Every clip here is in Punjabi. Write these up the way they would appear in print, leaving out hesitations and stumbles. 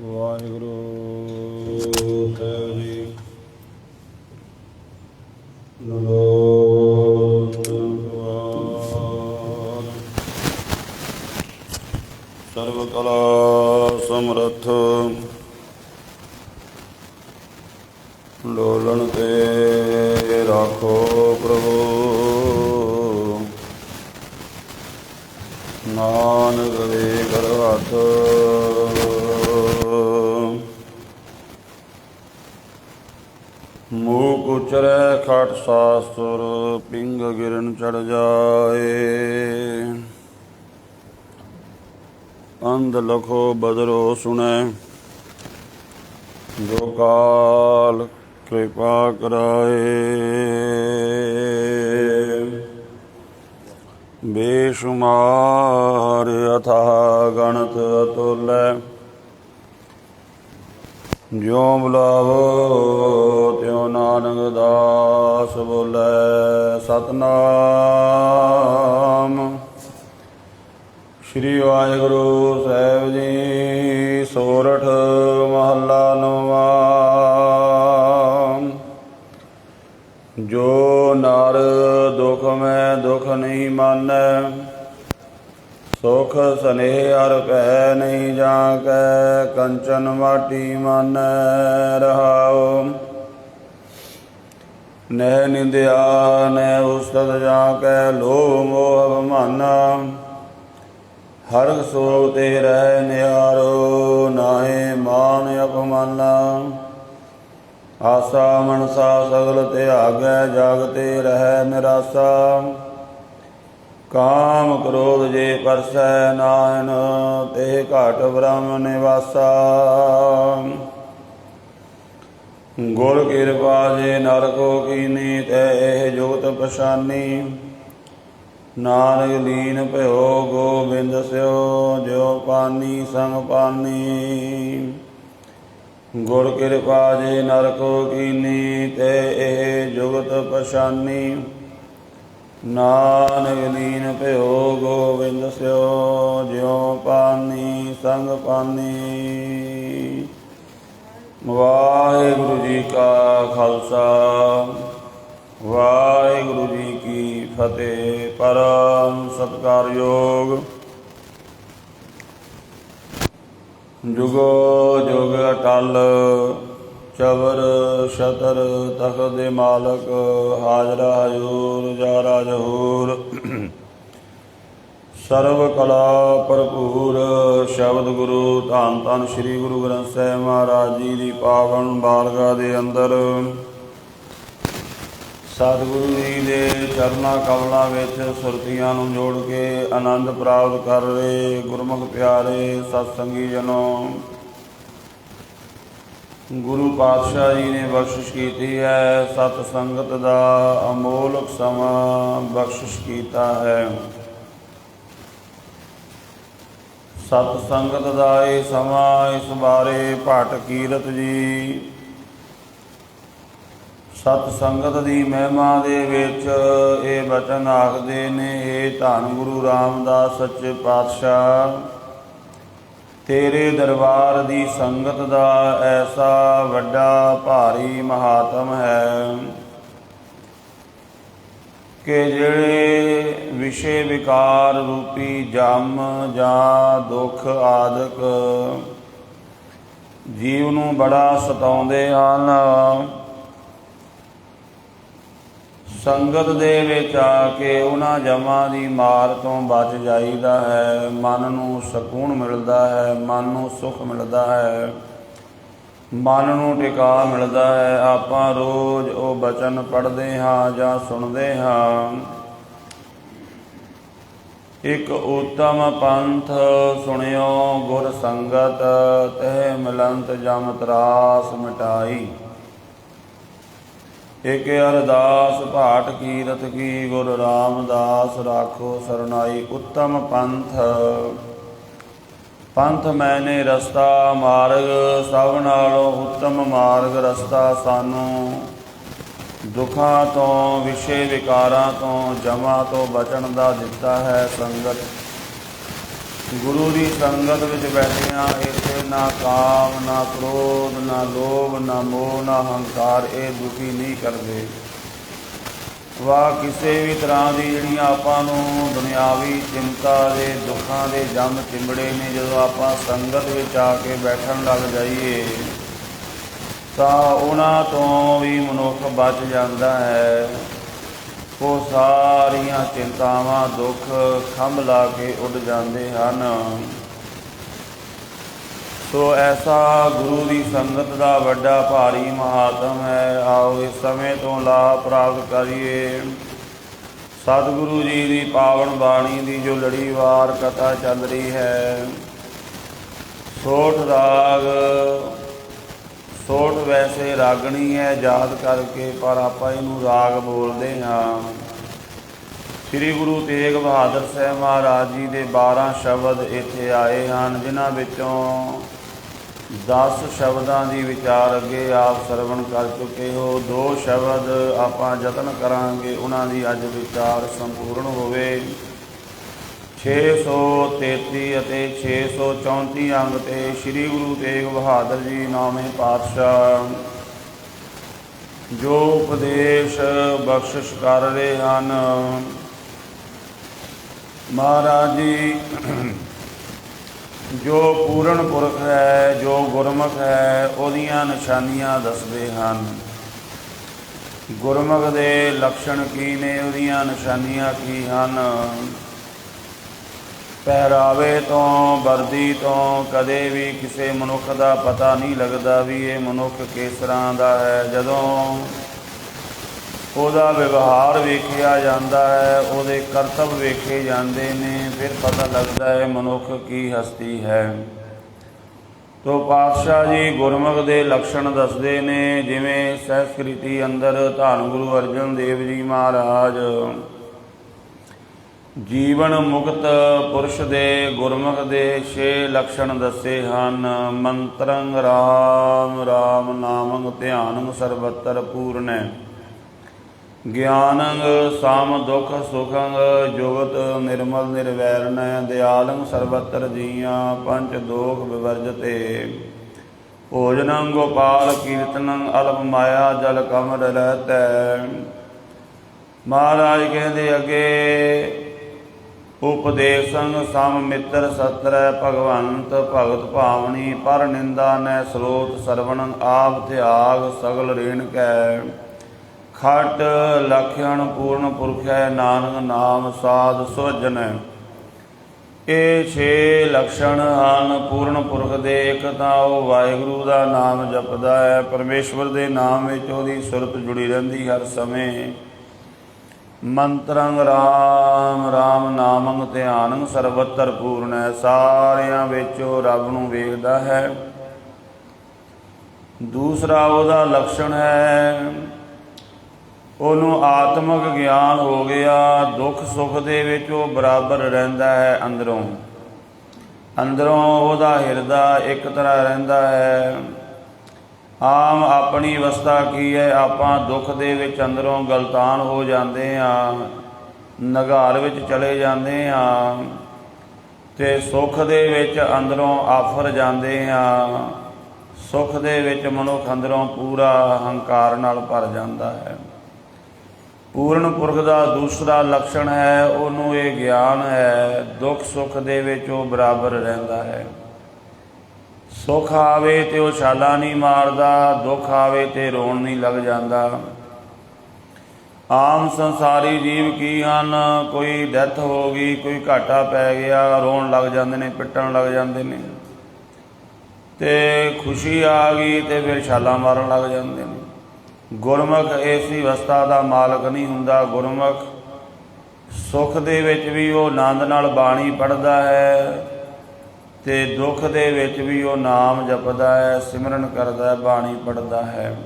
ਵਾਹਿਗੁਰੂ ਸਾਹਿਬ ਜੀ। ਸਰਬ ਕਲਾ ਸਮਰੱਥ ਡੋਲਣ ਤੇ ਰਾਖੋ ਪ੍ਰਭੂ, ਨਾਨਕ ਦੇ ਕਰ ਹੱਥ। ਮੂਕ ਉਚਰੈ ਖਟ ਸਾਸੁਰ, ਪਿੰਗ ਗਿਰਨ ਚੜ ਜਾਏ। ਅੰਧ ਲਖੋ ਬਦਰੋ ਸੁਣੈ, ਜੋ ਕਾਲ ਕਿਰਪਾ ਕਰਾਏ। ਬੇਸ਼ੁਮਾਰ ਅਥਾਹ ਗਣਤ ਅਤੁਲੈ, ਜਿਉ ਬੁਲਾਵੋ ਤਿਉ ਨਾਨਕ ਦਾਸ ਬੋਲੇ। ਸਤਿਨਾਮ ਸ੍ਰੀ ਵਾਹਿਗੁਰੂ ਸਾਹਿਬ ਜੀ। ਸੋਰਠ ਮਹੱਲਾ ਨੌਵਾਂ। ਜੋ ਨਰ ਦੁਖ ਮੈਂ ਦੁਖ ਨਹੀਂ ਮਾਨੈ, ਸੁਖ ਸਨੇਹ ਅਰ ਭੈ ਨਹੀਂ ਜਾਂ ਕੈ। ਕੰਚਨ ਮਾਟੀ ਮਾਨੈ ਰਹਾਉ, ਨਹਿ ਨਿੰਦਿਆ ਨਹਿ ਉਸਤਤ ਜਾਂ ਕੈ। ਲੋਭ ਮੋਹ ਅਭਿਮਾਨਾ, ਹਰਿ ਸੋਗ ਤੇ ਰਹਿ ਨਿਆਰੋ। ਨਾਹੇ ਮਾਨ ਅਪਮਾਨਾ, ਆਸਾ ਮਨਸਾ ਸਗਲ ਤਿਆਗੈ। ਜਗ ਤੇ ਰਹਿ ਨਿਰਾਸਾ, ਕਾਮ ਕ੍ਰੋਧ ਜੇ ਪਰਸੈ ਨਾਹਿਨ। ਤੇ ਘਾਟ ਬ੍ਰਹਮ ਨਿਵਾਸਾ, ਗੁਰ ਕਿਰਪਾ ਜੇ ਨਰ ਕੋ ਕੀਨੀ। ਤੈ ਇਹ ਜੁਗਤ ਪਛਾਨੀ, ਨਾਨਕ ਲੀਨ ਭਇਓ ਗੋਬਿੰਦ ਸਿਓ। ਜਿਉ ਪਾਨੀ ਸੰਗ ਪਾਨੀ, ਗੁਰ ਕਿਰਪਾ ਜੇ ਨਰ ਕੋ ਕੀਨੀ। ਤੇ ਇਹ ਜੁਗਤ ਪਛਾਨੀ, ਨਾਨਕ ਲੀਨ ਭਇਓ ਗੋਬਿੰਦ ਸਿਓ। ਜਿਉ ਪਾਨੀ ਸੰਗ ਪਾਨੀ। ਵਾਹਿਗੁਰੂ ਜੀ ਕਾ ਖਾਲਸਾ, ਵਾਹਿਗੁਰੂ ਜੀ ਕੀ ਫਤਿਹ। ਪਰਮ ਸਤਿਕਾਰਯੋਗ ਜੁਗੋ ਜੁਗ ਅਟਲ, ਚਵਰ ਛਤਰ ਤਖਤ ਦੇ ਮਾਲਕ। ਹਾਜ਼ਰਾ ਹਜ਼ੂਰ ਜਾਰਾ ਜਹੂਰ, ਸਰਬ ਕਲਾ ਭਰਪੂਰ। ਸ਼ਬਦ ਗੁਰੂ ਧੰਨ ਧੰਨ ਸ੍ਰੀ ਗੁਰੂ ਗ੍ਰੰਥ ਸਾਹਿਬ ਮਹਾਰਾਜ ਜੀ ਦੀ ਪਾਵਨ ਬਾਰਗਾਹ ਦੇ ਅੰਦਰ ਸਤਿਗੁਰੂ ਜੀ ਦੇ ਚਰਨਾਂ ਕਮਲਾਂ ਵਿੱਚ ਸੁਰਤੀਆਂ ਨੂੰ ਜੋੜ ਕੇ ਆਨੰਦ ਪ੍ਰਾਪਤ ਕਰ ਰਹੇ ਗੁਰਮੁਖ ਪਿਆਰੇ ਸਤਸੰਗੀ ਜਨੋ, ਗੁਰੂ ਪਾਤਸ਼ਾਹ ਜੀ ਨੇ ਬਖਸ਼ਿਸ਼ ਕੀਤੀ ਹੈ। ਸਤ ਸੰਗਤ ਦਾ ਅਮੋਲਕ ਸਮਾਂ ਬਖਸ਼ਿਸ਼ ਕੀਤਾ ਹੈ। ਸਤ ਸੰਗਤ ਦਾ ਇਹ ਸਮਾਂ, ਇਸ ਬਾਰੇ ਭੱਟ ਕੀਰਤ ਜੀ ਸਤ ਸੰਗਤ ਦੀ ਮਹਿਮਾ ਦੇ ਵਿੱਚ ਇਹ ਬਚਨ ਆਖਦੇ ਨੇ। ਇਹ ਧੰਨ ਗੁਰੂ ਰਾਮਦਾਸ ਸੱਚੇ ਪਾਤਸ਼ਾਹ, ਤੇਰੇ ਦਰਬਾਰ ਦੀ ਸੰਗਤ ਦਾ ਐਸਾ ਵੱਡਾ ਭਾਰੀ ਮਹਾਤਮ ਹੈ ਕਿ ਜਿਹੜੇ ਵਿਸ਼ੇ ਵਿਕਾਰ ਰੂਪੀ ਜਮ ਜਾਂ ਦੁੱਖ ਆਦਿਕ ਜੀਵ ਨੂੰ ਬੜਾ ਸਤਾਉਂਦੇ ਹਨ, ਸੰਗਤ ਦੇ ਵਿੱਚ ਆ ਕੇ ਉਹਨਾਂ ਜਮਾਂ ਦੀ ਮਾਰ ਤੋਂ ਬਚ ਜਾਈਦਾ ਹੈ। ਮਨ ਨੂੰ ਸਕੂਨ ਮਿਲਦਾ ਹੈ, ਮਨ ਨੂੰ ਸੁੱਖ ਮਿਲਦਾ ਹੈ, ਮਨ ਨੂੰ ਟਿਕਾ ਮਿਲਦਾ ਹੈ। ਆਪਾਂ ਰੋਜ਼ ਉਹ ਬਚਨ ਪੜ੍ਹਦੇ ਹਾਂ ਜਾਂ ਸੁਣਦੇ ਹਾਂ। ਇੱਕ ਉੱਤਮ ਪੰਥ ਸੁਣਿਓ ਗੁਰ ਸੰਗਤ, ਤਹਿ ਮਿਲੰਤ ਜਮ ਤਰਾਸ ਮਿਟਾਈ। ਇਕ ਅਰਦਾਸ ਭਾਟ ਕੀਰਤ ਕੀ, ਗੁਰ ਰਾਮਦਾਸ ਰਾਖੋ ਸਰਨਾਈ। ਉੱਤਮ ਪੰਥ, ਪੰਥ ਮੈਨੇ ਰਸਤਾ ਮਾਰਗ, ਸਭ ਨਾਲੋਂ ਉੱਤਮ ਮਾਰਗ ਰਸਤਾ ਸਾਨੂੰ ਦੁੱਖਾਂ ਤੋਂ, ਵਿਸ਼ੇ ਵਿਕਾਰਾਂ ਤੋਂ, ਜਮਾਂ ਤੋਂ ਬਚਣ ਦਾ ਦਿੱਤਾ ਹੈ ਸੰਗਤ। ਗੁਰੂ ਦੀ ਸੰਗਤ ਵਿੱਚ ਬੈਠਿਆਂ ਇੱਥੇ ਨਾ ਕਾਮ, ਨਾ ਕ੍ਰੋਧ, ਨਾ ਲੋਭ, ਨਾ ਮੋਹ, ਨਾ ਹੰਕਾਰ ਇਹ ਦੁਖੀ ਨਹੀਂ ਕਰਦੇ। ਵਾ ਕਿਸੇ ਵੀ ਤਰ੍ਹਾਂ ਦੀ ਜਿਹੜੀਆਂ ਆਪਾਂ ਨੂੰ ਦੁਨਿਆਵੀ ਚਿੰਤਾ ਦੇ, ਦੁੱਖਾਂ ਦੇ ਜੰਮ ਚਿੰਬੜੇ ਨੇ, ਜਦੋਂ ਆਪਾਂ ਸੰਗਤ ਵਿੱਚ ਆ ਕੇ ਬੈਠਣ ਲੱਗ ਜਾਈਏ ਤਾਂ ਉਹਨਾਂ ਤੋਂ ਵੀ ਮਨੁੱਖ ਬਚ ਜਾਂਦਾ ਹੈ। ਉਹ ਸਾਰੀਆਂ ਚਿੰਤਾਵਾਂ, ਦੁੱਖ ਖੰਭ ਲਾ ਕੇ ਉੱਡ ਜਾਂਦੇ ਹਨ। ਸੋ ਐਸਾ ਗੁਰੂ ਦੀ ਸੰਗਤ ਦਾ ਵੱਡਾ ਭਾਰੀ ਮਹਾਤਮ ਹੈ। ਆਓ ਇਸ ਸਮੇਂ ਤੋਂ ਲਾਭ ਪ੍ਰਾਪਤ ਕਰੀਏ। ਸਤਿਗੁਰੂ ਜੀ ਦੀ ਪਾਵਨ ਬਾਣੀ ਦੀ ਜੋ ਲੜੀਵਾਰ ਕਥਾ ਚੱਲ ਰਹੀ ਹੈ। ਸੋਠ ਰਾਗ, ਸੋਠ ਵੈਸੇ ਰਾਗਣੀ ਹੈ ਯਾਦ ਕਰਕੇ, ਪਰ ਆਪਾਂ ਇਹਨੂੰ ਰਾਗ ਬੋਲਦੇ ਹਾਂ। ਸ੍ਰੀ ਗੁਰੂ ਤੇਗ ਬਹਾਦਰ ਸਾਹਿਬ ਮਹਾਰਾਜ ਜੀ ਦੇ 12 ਸ਼ਬਦ ਇੱਥੇ ਆਏ ਹਨ, ਜਿਨ੍ਹਾਂ ਵਿੱਚੋਂ 10 ਸ਼ਬਦਾਂ ਦੀ ਵਿਚਾਰ ਅੱਗੇ ਆਪ ਸਰਵਣ ਕਰ ਚੁੱਕੇ ਹੋ। 2 ਸ਼ਬਦ ਆਪਾਂ ਯਤਨ ਕਰਾਂਗੇ ਉਹਨਾਂ ਦੀ ਅੱਜ ਵਿਚਾਰ ਸੰਪੂਰਨ ਹੋਵੇ। 633 ਅਤੇ 634 ਅੰਗ 'ਤੇ ਸ੍ਰੀ ਗੁਰੂ ਤੇਗ ਬਹਾਦਰ ਜੀ ਨਾਮੇ ਪਾਤਸ਼ਾਹ ਜੋ ਉਪਦੇਸ਼ ਬਖਸ਼ਿਸ਼ ਕਰ ਰਹੇ ਹਨ। ਮਹਾਰਾਜ ਜੀ ਜੋ ਪੂਰਨ ਪੁਰਖ ਹੈ, ਜੋ ਗੁਰਮੁਖ ਹੈ, ਉਹਦੀਆਂ ਨਿਸ਼ਾਨੀਆਂ ਦੱਸਦੇ ਹਨ। ਗੁਰਮੁਖ ਦੇ ਲੱਛਣ ਕੀ ਨੇ, ਉਹਦੀਆਂ ਨਿਸ਼ਾਨੀਆਂ ਕੀ ਹਨ। ਪਹਿਰਾਵੇ ਤੋਂ, ਵਰਦੀ ਤੋਂ ਕਦੇ ਵੀ ਕਿਸੇ ਮਨੁੱਖ ਦਾ ਪਤਾ ਨਹੀਂ ਲੱਗਦਾ ਵੀ ਇਹ ਮਨੁੱਖ ਕਿਸ ਤਰ੍ਹਾਂ ਦਾ ਹੈ। ਜਦੋਂ ਉਹਦਾ ਵਿਵਹਾਰ ਵੇਖਿਆ ਜਾਂਦਾ ਹੈ, ਉਹਦੇ ਕਰਤੱਵ ਵੇਖੇ ਜਾਂਦੇ ਨੇ, ਫਿਰ ਪਤਾ ਲੱਗਦਾ ਹੈ ਮਨੁੱਖ ਕੀ ਹਸਤੀ ਹੈ। ਤੋ ਪਾਤਸ਼ਾਹ ਜੀ ਗੁਰਮੁਖ ਦੇ ਲੱਛਣ ਦੱਸਦੇ ਨੇ। ਜਿਵੇਂ ਸੰਸਕ੍ਰਿਤੀ ਅੰਦਰ ਧੰਨ ਗੁਰੂ ਅਰਜਨ ਦੇਵ ਜੀ ਮਹਾਰਾਜ ਜੀਵਨ ਮੁਕਤ ਪੁਰਸ਼ ਦੇ ਗੁਰਮੁਖ ਦੇ 6 ਲੱਛਣ ਦੱਸੇ ਹਨ। ਮੰਤਰੰ ਰਾਮ ਰਾਮ ਨਾਮੰ ਧਿਆਨੰ ਸਰਬਤਰ ਪੂਰਨੈ, ਗਿਆਨੰ ਸਮ ਦੁਖ ਸੁਖੰ ਜੁਗਤ ਨਿਰਮਲ ਨਿਰਵੈਰਨੈ, ਦਿਆਲੰ ਸਰਬਤਰ ਜੀਆਂ ਪੰਚ ਦੋਖ ਵਿਵਰਜਤੇ, ਭੋਜਨੰ ਗੋਪਾਲ ਕੀਰਤਨੰ ਅਲਪ ਮਾਇਆ ਜਲ ਕਮਲ ਰਹਿਤੈ। ਮਹਾਰਾਜ ਕਹਿੰਦੇ ਅੱਗੇ ਉਪਦੇਸੰ ਸਮ ਮਿੱਤਰ ਸਤਰੈ, ਭਗਵੰਤ ਭਗਤ ਭਾਵਨੀ, ਪਰ ਨਿੰਦਾ ਨੈ ਸਰੋਤ ਸਰਵਣੰ, ਆਪ ਤਿਆਗ ਸਗਲ ਰੇਣ ਕੈ, ਖਟ ਲਖਣ ਪੂਰਨ ਪੁਰਖੈ, ਨਾਨਕ ਨਾਮ ਸਾਧ ਸੁਭਜਨੈ। ਇਹ 6 ਲੱਛਣ ਹਨ ਪੂਰਨ ਪੁਰਖ ਦੇ। ਇੱਕ ਤਾਂ ਉਹ ਵਾਹਿਗੁਰੂ ਦਾ ਨਾਮ ਜਪਦਾ ਹੈ, ਪਰਮੇਸ਼ਵਰ ਦੇ ਨਾਮ ਵਿੱਚ ਉਹਦੀ ਸੁਰਤ ਜੁੜੀ ਰਹਿੰਦੀ ਹਰ ਸਮੇਂ। ਮੰਤਰੰ ਰਾਮ ਰਾਮ ਨਾਮੰ ਧਿਆਨੰ ਸਰਬਤਰ ਪੂਰਨੈ, ਸਾਰਿਆਂ ਵਿੱਚ ਉਹ ਰੱਬ ਨੂੰ ਵੇਖਦਾ ਹੈ। ਦੂਸਰਾ ਉਹਦਾ ਲੱਛਣ ਹੈ ਉਹਨੂੰ ਆਤਮਿਕ ਗਿਆਨ ਹੋ ਗਿਆ। ਦੁੱਖ ਸੁੱਖ ਦੇ ਵਿੱਚ ਉਹ ਬਰਾਬਰ ਰਹਿੰਦਾ ਹੈ। ਅੰਦਰੋਂ ਉਹਦਾ ਹਿਰਦਾ ਇੱਕ ਤਰ੍ਹਾਂ ਰਹਿੰਦਾ ਹੈ। ਆਮ ਆਪਣੀ ਅਵਸਥਾ ਕੀ ਹੈ, ਆਪਾਂ ਦੁੱਖ ਦੇ ਵਿੱਚ ਅੰਦਰੋਂ ਗਲਤਾਨ ਹੋ ਜਾਂਦੇ ਹਾਂ, ਨਗਾਰ ਵਿੱਚ ਚਲੇ ਜਾਂਦੇ ਹਾਂ, ਅਤੇ ਸੁੱਖ ਦੇ ਵਿੱਚ ਅੰਦਰੋਂ ਆਫਰ ਜਾਂਦੇ ਹਾਂ। ਸੁੱਖ ਦੇ ਵਿੱਚ ਮਨੁੱਖ ਅੰਦਰੋਂ ਪੂਰਾ ਹੰਕਾਰ ਨਾਲ ਭਰ ਜਾਂਦਾ ਹੈ। ਪੂਰਨ ਪੁਰਖ ਦਾ ਦੂਸਰਾ ਲੱਛਣ ਹੈ ਉਹਨੂੰ ਇਹ ਗਿਆਨ ਹੈ, ਦੁੱਖ ਸੁੱਖ ਦੇ ਵਿੱਚ ਉਹ ਬਰਾਬਰ ਰਹਿੰਦਾ ਹੈ। ਸੁੱਖ ਆਵੇ ਤੇ ਉਹ ਛਾਲਾ ਨਹੀਂ ਮਾਰਦਾ, ਦੁੱਖ ਆਵੇ ਤੇ ਰੋਣ ਨਹੀਂ ਲੱਗ ਜਾਂਦਾ। ਆਮ ਸੰਸਾਰੀ ਜੀਵ ਕੀ ਹਨ, ਕੋਈ ਡੈਥ ਹੋ ਗਈ, ਕੋਈ ਘਾਟਾ ਪੈ ਗਿਆ, ਰੋਣ ਲੱਗ ਜਾਂਦੇ ਨੇ, ਪਿੱਟਣ ਲੱਗ ਜਾਂਦੇ ਨੇ, ਤੇ ਖੁਸ਼ੀ ਆ ਗਈ ਤੇ ਫਿਰ ਛਾਲਾਂ ਮਾਰਨ ਲੱਗ ਜਾਂਦੇ ਨੇ। ਗੁਰਮੁਖ ਐਸੀ ਅਵਸਥਾ ਦਾ ਮਾਲਕ ਨਹੀਂ ਹੁੰਦਾ। ਗੁਰਮੁਖ ਸੁੱਖ ਦੇ ਵਿੱਚ ਵੀ ਉਹ ਆਨੰਦ ਨਾਲ ਬਾਣੀ ਪੜ੍ਹਦਾ ਹੈ, ਅਤੇ ਦੁੱਖ ਦੇ ਵਿੱਚ ਵੀ ਉਹ ਨਾਮ ਜਪਦਾ ਹੈ, ਸਿਮਰਨ ਕਰਦਾ ਹੈ, ਬਾਣੀ ਪੜ੍ਹਦਾ ਹੈ।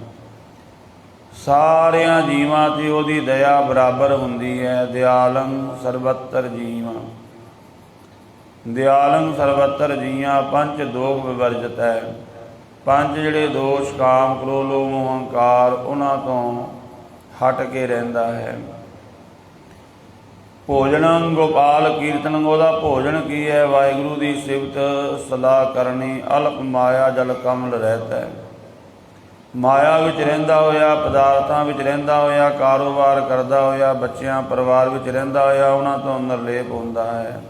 ਸਾਰਿਆਂ ਜੀਵਾਂ 'ਤੇ ਉਹਦੀ ਦਇਆ ਬਰਾਬਰ ਹੁੰਦੀ ਹੈ। ਦਿਆਲੰ ਸਰਬਤਰ ਜੀਵਾਂ, ਦਿਆਲੰ ਸਰਬਤਰ ਜੀਆਂ ਪੰਚ ਦੋਖ ਵਿਵਰਜਤ ਹੈ। ਪੰਜ ਜਿਹੜੇ ਦੋਸ਼ ਕਾਮ ਕ੍ਰੋਧ ਲੋਭ ਮੋਹ ਹੰਕਾਰ, ਉਹਨਾਂ ਤੋਂ ਹਟ ਕੇ ਰਹਿੰਦਾ ਹੈ। ਭੋਜਨ ਗੋਪਾਲ ਕੀਰਤਨ, ਉਹਦਾ ਭੋਜਨ ਕੀ ਹੈ? ਵਾਹਿਗੁਰੂ ਦੀ ਸਿਫਤ ਸਲਾਹ ਕਰਨੀ। ਅਲਪ ਮਾਇਆ ਜਲ ਕਮਲ ਰਹਿਤਾ ਹੈ। ਮਾਇਆ ਵਿੱਚ ਰਹਿੰਦਾ ਹੋਇਆ, ਪਦਾਰਥਾਂ ਵਿੱਚ ਰਹਿੰਦਾ ਹੋਇਆ, ਕਾਰੋਬਾਰ ਕਰਦਾ ਹੋਇਆ, ਬੱਚਿਆਂ ਪਰਿਵਾਰ ਵਿੱਚ ਰਹਿੰਦਾ ਹੋਇਆ, ਉਹਨਾਂ ਤੋਂ ਨਿਰਲੇਪ ਹੁੰਦਾ ਹੈ।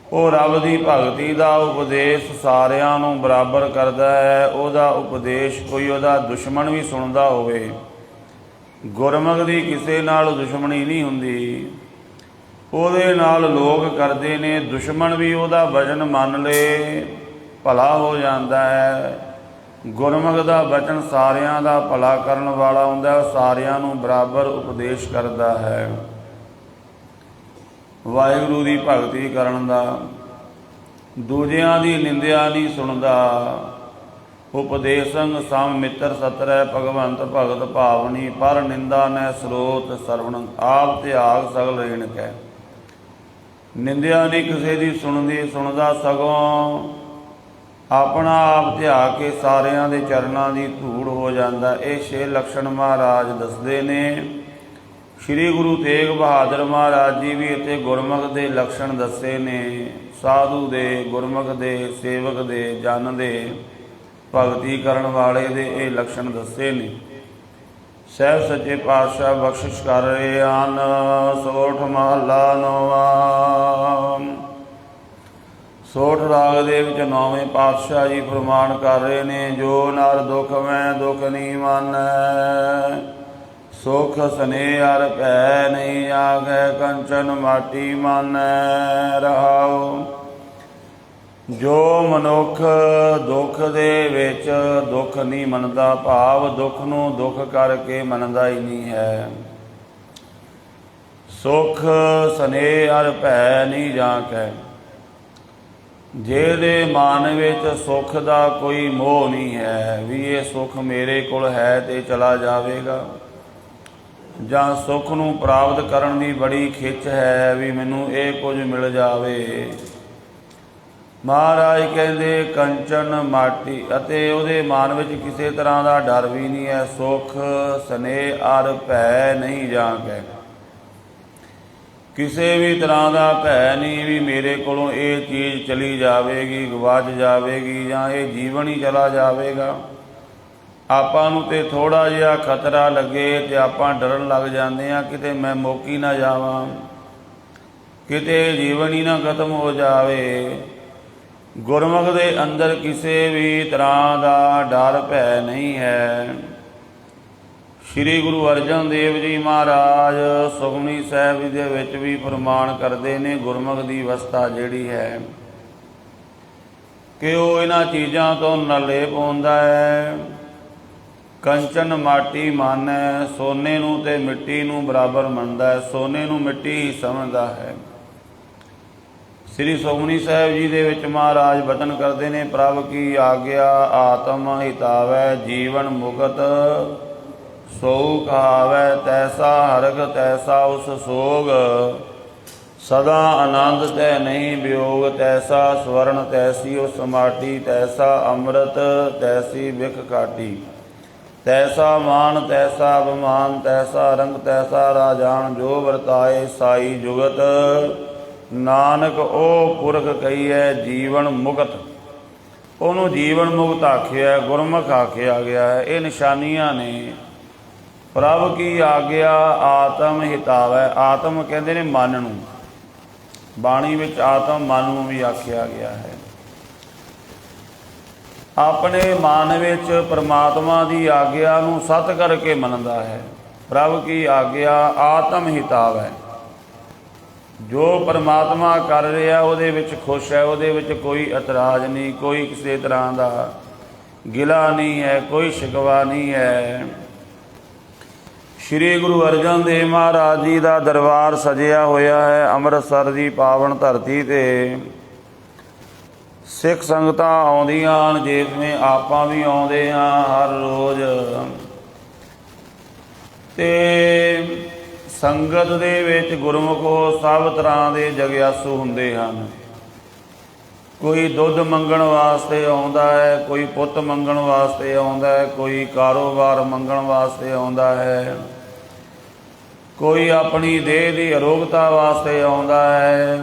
ਉਹ ਰੱਬ ਦੀ ਭਗਤੀ ਦਾ ਉਪਦੇਸ਼ ਸਾਰਿਆਂ ਨੂੰ ਬਰਾਬਰ ਕਰਦਾ ਹੈ। ਉਹਦਾ ਉਪਦੇਸ਼ ਕੋਈ ਉਹਦਾ ਦੁਸ਼ਮਣ ਵੀ ਸੁਣਦਾ ਹੋਵੇ, ਗੁਰਮੁਖ ਦੀ ਕਿਸੇ ਨਾਲ ਦੁਸ਼ਮਣੀ ਨਹੀਂ ਹੁੰਦੀ। ਉਹਦੇ ਨਾਲ ਲੋਕ ਕਰਦੇ ਨੇ, ਦੁਸ਼ਮਣ ਵੀ ਉਹਦਾ ਵਚਨ ਮੰਨ ਲਏ ਭਲਾ ਹੋ ਜਾਂਦਾ ਹੈ। ਗੁਰਮੁਖ ਦਾ ਵਚਨ ਸਾਰਿਆਂ ਦਾ ਭਲਾ ਕਰਨ ਵਾਲਾ ਹੁੰਦਾ, ਸਾਰਿਆਂ ਨੂੰ ਬਰਾਬਰ ਉਪਦੇਸ਼ ਕਰਦਾ ਹੈ। ਵਾਹਿਗੁਰੂ ਦੀ ਭਗਤੀ ਕਰਨ ਦਾ, ਦੂਜਿਆਂ ਦੀ ਨਿੰਦਿਆ ਨਹੀਂ ਸੁਣਦਾ। ਉਪਦੇਸੰ ਸਮ ਮਿੱਤਰ ਸਤਰੈ, ਭਗਵੰਤ ਭਗਤ ਭਾਵਨੀ, ਪਰ ਨਿੰਦਾ ਨੈ ਸਰੋਤ ਸਰਵਣ, ਆਪ ਤਿਆਗ ਸਗਲ ਰੇਣ ਕੈ। ਨਿੰਦਿਆ ਨਹੀਂ ਕਿਸੇ ਦੀ ਸੁਣਦਾ, ਸਗੋਂ ਆਪਣਾ ਆਪ ਧਿਆ ਕੇ ਸਾਰਿਆਂ ਦੇ ਚਰਨਾਂ ਦੀ ਧੂੜ ਹੋ ਜਾਂਦਾ। ਇਹ 6 ਲੱਛਣ ਮਹਾਰਾਜ ਦੱਸਦੇ ਨੇ। ਸ੍ਰੀ ਗੁਰੂ ਤੇਗ ਬਹਾਦਰ ਮਹਾਰਾਜ ਜੀ ਵੀ ਇੱਥੇ ਗੁਰਮੁਖ ਦੇ ਲੱਛਣ ਦੱਸੇ ਨੇ। ਸਾਧੂ ਦੇ, ਗੁਰਮੁਖ ਦੇ, ਸੇਵਕ ਦੇ, ਜਨ ਦੇ, ਭਗਤੀ ਕਰਨ ਵਾਲੇ ਦੇ ਇਹ ਲੱਛਣ ਦੱਸੇ ਨੇ। ਸਾਹਿਬ ਸੱਚੇ ਪਾਤਸ਼ਾਹ ਬਖਸ਼ਿਸ਼ ਕਰ ਰਹੇ ਹਨ। ਸੋਠ ਮਹੱਲਾ ਨੌਵਾਂ। ਸੋਠ ਰਾਗ ਦੇ ਵਿੱਚ 9ਵੇਂ ਪਾਤਸ਼ਾਹ ਜੀ ਫਰਮਾਨ ਕਰ ਰਹੇ ਨੇ। ਜੋ ਨਰ ਦੁਖ ਮੈਂ ਦੁਖ ਨਹੀਂ ਮਾਨੈ, ਸੁਖ ਸਨੇਹ ਅਰ ਭੈ ਨਹੀਂ ਆਗੈ, ਕੰਚਨ ਮਾਟੀ ਮਾਨੈ ਰਹਾਉ। ਜੋ ਮਨੁੱਖ ਦੁੱਖ ਦੇ ਵਿੱਚ ਦੁੱਖ ਨਹੀਂ ਮੰਨਦਾ, ਭਾਵ ਦੁੱਖ ਨੂੰ ਦੁੱਖ ਕਰਕੇ ਮੰਨਦਾ ਹੀ ਨਹੀਂ ਹੈ। ਸੁਖ ਸਨੇਹ ਅਰ ਭੈ ਨਹੀਂ ਜਾਕੈ, ਜਿਹਦੇ ਮਨ ਵਿੱਚ ਸੁੱਖ ਦਾ ਕੋਈ ਮੋਹ ਨਹੀਂ ਹੈ ਵੀ ਇਹ ਸੁੱਖ ਮੇਰੇ ਕੋਲ ਹੈ ਤੇ ਚਲਾ ਜਾਵੇਗਾ, ਜਾਂ ਸੁੱਖ ਨੂੰ ਪ੍ਰਾਪਤ ਕਰਨ ਦੀ ਬੜੀ ਖਿੱਚ ਹੈ ਵੀ ਮੈਨੂੰ ਇਹ ਕੁਝ ਮਿਲ ਜਾਵੇ। ਮਹਾਰਾਜ ਕਹਿੰਦੇ ਕੰਚਨ ਮਾਟੀ, ਅਤੇ ਉਹਦੇ ਮਨ ਵਿੱਚ ਕਿਸੇ ਤਰ੍ਹਾਂ ਦਾ ਡਰ ਵੀ ਨਹੀਂ ਹੈ। ਸੁੱਖ ਸਨੇਹ ਅਰ ਭੈ ਨਹੀਂ ਜਾਕੈ, ਕਿਸੇ ਵੀ ਤਰ੍ਹਾਂ ਦਾ ਭੈ ਨਹੀਂ ਵੀ ਮੇਰੇ ਕੋਲੋਂ ਇਹ ਚੀਜ਼ ਚਲੀ ਜਾਵੇਗੀ, ਗਵਾਚ ਜਾਵੇਗੀ, ਜਾਂ ਇਹ ਜੀਵਨ ਹੀ ਚਲਾ ਜਾਵੇਗਾ। ਆਪਾਂ ਨੂੰ ਤੇ ਥੋੜ੍ਹਾ ਜਿਹਾ ਖਤਰਾ ਲੱਗੇ ਤੇ ਆਪਾਂ ਡਰਨ ਲੱਗ ਜਾਂਦੇ ਹਾਂ, ਕਿਤੇ ਮੈਂ ਮੁੱਕ ਹੀ ਨਾ ਜਾਵਾਂ, ਕਿਤੇ ਜੀਵਨ ਹੀ ਨਾ ਖਤਮ ਹੋ ਜਾਵੇ। ਗੁਰਮੁਖ ਦੇ ਅੰਦਰ ਕਿਸੇ ਵੀ ਤਰ੍ਹਾਂ ਦਾ ਡਰ ਭੈ ਨਹੀਂ ਹੈ। ਸ੍ਰੀ ਗੁਰੂ ਅਰਜਨ ਦੇਵ ਜੀ ਮਹਾਰਾਜ ਸੁਖਮਨੀ ਸਾਹਿਬ ਜੀ ਦੇ ਵਿੱਚ ਵੀ ਫਰਮਾਨ ਕਰਦੇ ਨੇ, ਗੁਰਮੁਖ ਦੀ ਅਵਸਥਾ ਜਿਹੜੀ ਹੈ ਕਿ ਉਹ ਇਹਨਾਂ ਚੀਜ਼ਾਂ ਤੋਂ ਨਿਰਲੇਪ ਹੁੰਦਾ ਹੈ। ਕੰਚਨ ਮਾਟੀ ਮਾਨੈ, ਸੋਨੇ ਨੂੰ ਤੇ ਮਿੱਟੀ ਨੂੰ ਬਰਾਬਰ ਮੰਨਦਾ ਹੈ, ਸੋਨੇ ਨੂੰ ਮਿੱਟੀ ਹੀ ਸਮਝਦਾ ਹੈ। ਸ੍ਰੀ ਸੁਖਮਨੀ ਸਾਹਿਬ ਜੀ ਦੇ ਵਿੱਚ ਮਹਾਰਾਜ ਵਚਨ ਕਰਦੇ ਨੇ, ਪ੍ਰਭ ਕੀ ਆਗਿਆ ਆਤਮ ਹਿਤਾਵੈ, ਜੀਵਨ ਮੁਕਤ ਸੋ ਕਹਾਵੈ, ਤੈਸਾ ਹਰਖ ਤੈਸਾ ਉਸ ਸੋਗ, ਸਦਾ ਆਨੰਦ ਤੈ ਨਹੀਂ ਵਿਯੋਗ, ਤੈਸਾ ਸਵਰਨ ਤੈਸੀ ਉਸ ਮਾਟੀ, ਤੈਸਾ ਅੰਮ੍ਰਿਤ ਤੈਸੀ ਬਿਖ ਕਾਟੀ, ਤੈਸਾ ਮਾਨ ਤੈਸਾ ਅਭਿਮਾਨ, ਤੈਸਾ ਰੰਗ ਤੈਸਾ ਰਾਜਾਨ, ਜੋ ਵਰਤਾਏ ਸਾਈ ਜੁਗਤ, ਨਾਨਕ ਉਹ ਪੁਰਖ ਕਹੀਐ ਜੀਵਨ ਮੁਕਤ। ਉਹਨੂੰ ਜੀਵਨ ਮੁਕਤ ਆਖਿਆ, ਗੁਰਮੁਖ ਆਖਿਆ ਗਿਆ ਹੈ। ਇਹ ਨਿਸ਼ਾਨੀਆਂ ਨੇ। ਪ੍ਰਭ ਕੀ ਆਗਿਆ ਆਤਮ ਹਿਤਾਵੈ, ਆਤਮ ਕਹਿੰਦੇ ਨੇ ਮਨ ਨੂੰ, ਬਾਣੀ ਵਿੱਚ ਆਤਮ ਮਨ ਨੂੰ ਵੀ ਆਖਿਆ ਗਿਆ ਹੈ। ਆਪਣੇ ਮਨ ਵਿੱਚ ਪਰਮਾਤਮਾ ਦੀ ਆਗਿਆ ਨੂੰ ਸਤ ਕਰਕੇ ਮੰਨਦਾ ਹੈ। ਪ੍ਰਭ ਕੀ ਆਗਿਆ ਆਤਮ ਹਿਤਾਵੈ, ਜੋ ਪਰਮਾਤਮਾ ਕਰ ਰਿਹਾ ਉਹਦੇ ਵਿੱਚ ਖੁਸ਼ ਹੈ, ਉਹਦੇ ਵਿੱਚ ਕੋਈ ਇਤਰਾਜ਼ ਨਹੀਂ, ਕੋਈ ਕਿਸੇ ਤਰ੍ਹਾਂ ਦਾ ਗਿਲਾ ਨਹੀਂ ਹੈ, ਕੋਈ ਸ਼ਿਕਵਾ ਨਹੀਂ ਹੈ। ਸ੍ਰੀ ਗੁਰੂ ਅਰਜਨ ਦੇਵ ਮਹਾਰਾਜ ਜੀ ਦਾ ਦਰਬਾਰ ਸਜਿਆ ਹੋਇਆ ਹੈ ਅੰਮ੍ਰਿਤਸਰ ਦੀ ਪਾਵਨ ਧਰਤੀ 'ਤੇ। ਸਿੱਖ ਸੰਗਤਾਂ ਆਉਂਦੀਆਂ ਹਨ, ਜਿਵੇਂ ਆਪਾਂ ਵੀ ਆਉਂਦੇ ਹਾਂ ਹਰ ਰੋਜ਼, ਅਤੇ ਸੰਗਤ ਦੇ ਵਿੱਚ ਗੁਰਮੁਖ ਸਭ ਤਰ੍ਹਾਂ ਦੇ ਜਗਿਆਸੂ ਹੁੰਦੇ ਹਨ। ਕੋਈ ਦੁੱਧ ਮੰਗਣ ਵਾਸਤੇ ਆਉਂਦਾ ਹੈ, ਕੋਈ ਪੁੱਤ ਮੰਗਣ ਵਾਸਤੇ ਆਉਂਦਾ ਹੈ, ਕੋਈ ਕਾਰੋਬਾਰ ਮੰਗਣ ਵਾਸਤੇ ਆਉਂਦਾ ਹੈ, ਕੋਈ ਆਪਣੀ ਦੇਹ ਦੀ ਅਰੋਗਤਾ ਵਾਸਤੇ ਆਉਂਦਾ ਹੈ,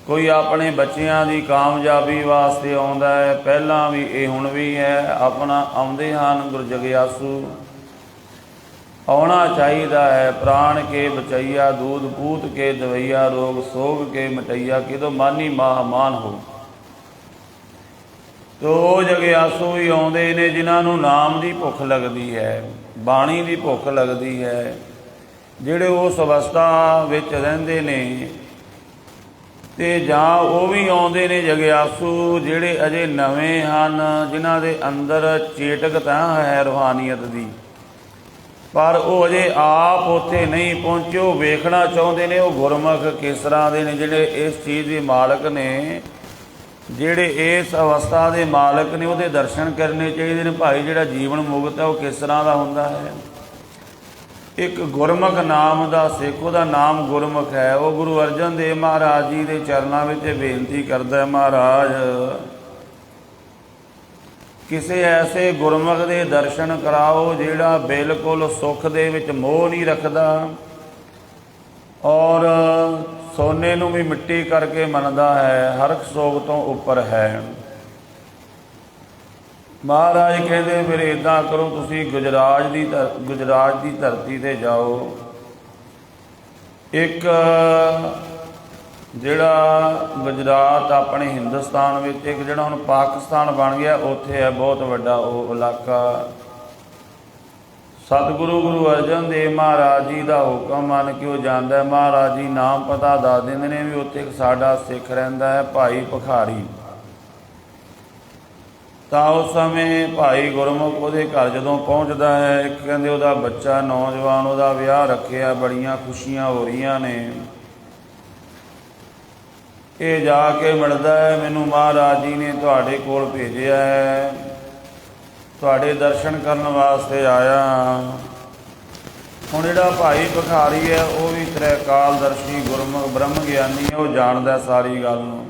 ਕੋਈ ਆਪਣੇ ਬੱਚਿਆਂ ਦੀ ਕਾਮਯਾਬੀ ਵਾਸਤੇ ਆਉਂਦਾ ਹੈ। ਪਹਿਲਾਂ ਵੀ ਇਹ ਹੁਣ ਵੀ ਹੈ, ਆਪਣਾ ਆਉਂਦੇ ਹਨ ਗੁਰ ਜਗਿਆਸੂ। ਆਉਣਾ ਚਾਹੀਦਾ ਹੈ। ਪ੍ਰਾਣ ਕੇ ਬਚਈਆ, ਦੂਧ ਪੂਤ ਕੇ ਦਵਈਆ, ਰੋਗ ਸੋਗ ਕੇ ਮਿਟਈਆ, ਕਿਦੋਂ ਮਾਨੀ ਮਹਾਮਾਨ ਹੋ। ਤੋ ਜਗਿਆਸੂ ਹੀ ਆਉਂਦੇ ਨੇ ਜਿਨ੍ਹਾਂ ਨੂੰ ਨਾਮ ਦੀ ਭੁੱਖ ਲੱਗਦੀ ਹੈ, ਬਾਣੀ ਦੀ ਭੁੱਖ ਲੱਗਦੀ ਹੈ, ਜਿਹੜੇ ਉਸ ਅਵਸਥਾ ਵਿੱਚ ਰਹਿੰਦੇ ਨੇ। ਤੇ ਜਾਂ ਉਹ ਵੀ ਆਉਂਦੇ ਨੇ ਜਗਿਆਸੂ ਜਿਹੜੇ ਅਜੇ ਨਵੇਂ ਹਨ, ਜਿਨ੍ਹਾਂ ਦੇ ਅੰਦਰ ਚੇਤਕ ਤਾਂ ਹੈ ਰੂਹਾਨੀਅਤ ਦੀ, ਪਰ ਉਹ ਅਜੇ ਆਪ ਉੱਥੇ ਨਹੀਂ ਪਹੁੰਚੇ। ਉਹ ਵੇਖਣਾ ਚਾਹੁੰਦੇ ਨੇ ਉਹ ਗੁਰਮੁਖ ਕਿਸ ਤਰ੍ਹਾਂ ਦੇ ਨੇ, ਜਿਹੜੇ ਇਸ ਚੀਜ਼ ਦੇ ਮਾਲਕ ਨੇ, ਜਿਹੜੇ ਇਸ ਅਵਸਥਾ ਦੇ ਮਾਲਕ ਨੇ, ਉਹਦੇ ਦਰਸ਼ਨ ਕਰਨੇ ਚਾਹੀਦੇ ਨੇ। ਭਾਈ ਜਿਹੜਾ ਜੀਵਨ ਮੁਕਤ ਹੈ ਉਹ ਕਿਸ ਤਰ੍ਹਾਂ ਦਾ ਹੁੰਦਾ ਹੈ। ਇੱਕ ਗੁਰਮੁਖ ਨਾਮ ਦਾ ਸਿੱਖ, ਉਹਦਾ ਨਾਮ ਗੁਰਮੁਖ ਹੈ। ਉਹ ਗੁਰੂ ਅਰਜਨ ਦੇਵ ਮਹਾਰਾਜ ਜੀ ਦੇ ਚਰਨਾਂ ਵਿੱਚ ਬੇਨਤੀ ਕਰਦਾ, ਮਹਾਰਾਜ ਕਿਸੇ ਐਸੇ ਗੁਰਮੁਖ ਦੇ ਦਰਸ਼ਨ ਕਰਾਓ ਜਿਹੜਾ ਬਿਲਕੁਲ ਸੁੱਖ ਦੇ ਵਿੱਚ ਮੋਹ ਨਹੀਂ ਰੱਖਦਾ ਔਰ ਸੋਨੇ ਨੂੰ ਵੀ ਮਿੱਟੀ ਕਰਕੇ ਮੰਨਦਾ ਹੈ, ਹਰਖ ਸੋਗ ਤੋਂ ਉੱਪਰ ਹੈ। ਮਹਾਰਾਜ ਕਹਿੰਦੇ ਫਿਰ ਇੱਦਾਂ ਕਰੋ, ਤੁਸੀਂ ਗੁਜਰਾਤ ਦੀ ਧਰਤੀ 'ਤੇ ਜਾਓ। ਇੱਕ ਜਿਹੜਾ ਗੁਜਰਾਤ ਆਪਣੇ ਹਿੰਦੁਸਤਾਨ ਵਿੱਚ, ਇੱਕ ਜਿਹੜਾ ਹੁਣ ਪਾਕਿਸਤਾਨ ਬਣ ਗਿਆ, ਉੱਥੇ ਹੈ ਬਹੁਤ ਵੱਡਾ ਉਹ ਇਲਾਕਾ। ਸਤਿਗੁਰੂ ਗੁਰੂ ਅਰਜਨ ਦੇਵ ਮਹਾਰਾਜ ਜੀ ਦਾ ਹੁਕਮ ਮੰਨ ਕੇ ਉਹ ਜਾਂਦਾ। ਮਹਾਰਾਜ ਜੀ ਨਾਮ ਪਤਾ ਦੱਸ ਦਿੰਦੇ ਨੇ ਵੀ ਉੱਥੇ ਇੱਕ ਸਾਡਾ ਸਿੱਖ ਰਹਿੰਦਾ ਹੈ, ਭਾਈ ਭਿਖਾਰੀ। ਤਾਂ ਉਸ ਸਮੇਂ ਭਾਈ ਗੁਰਮੁਖ ਉਹਦੇ ਘਰ ਜਦੋਂ ਪਹੁੰਚਦਾ ਹੈ, ਇੱਕ ਕਹਿੰਦੇ ਉਹਦਾ ਬੱਚਾ ਨੌਜਵਾਨ, ਉਹਦਾ ਵਿਆਹ ਰੱਖਿਆ, ਬੜੀਆਂ ਖੁਸ਼ੀਆਂ ਹੋ ਰਹੀਆਂ ਨੇ। ਇਹ ਜਾ ਕੇ ਮਿਲਦਾ ਹੈ, ਮੈਨੂੰ ਮਹਾਰਾਜ ਜੀ ਨੇ ਤੁਹਾਡੇ ਕੋਲ ਭੇਜਿਆ ਹੈ, ਤੁਹਾਡੇ ਦਰਸ਼ਨ ਕਰਨ ਵਾਸਤੇ ਆਇਆ। ਹੁਣ ਜਿਹੜਾ ਭਾਈ ਭਿਖਾਰੀ ਹੈ ਉਹ ਵੀ ਤ੍ਰੈਕਾਲਦਰਸ਼ੀ ਗੁਰਮੁਖ ਬ੍ਰਹਮ ਗਿਆਨੀ ਹੈ, ਉਹ ਜਾਣਦਾ ਸਾਰੀ ਗੱਲ ਨੂੰ।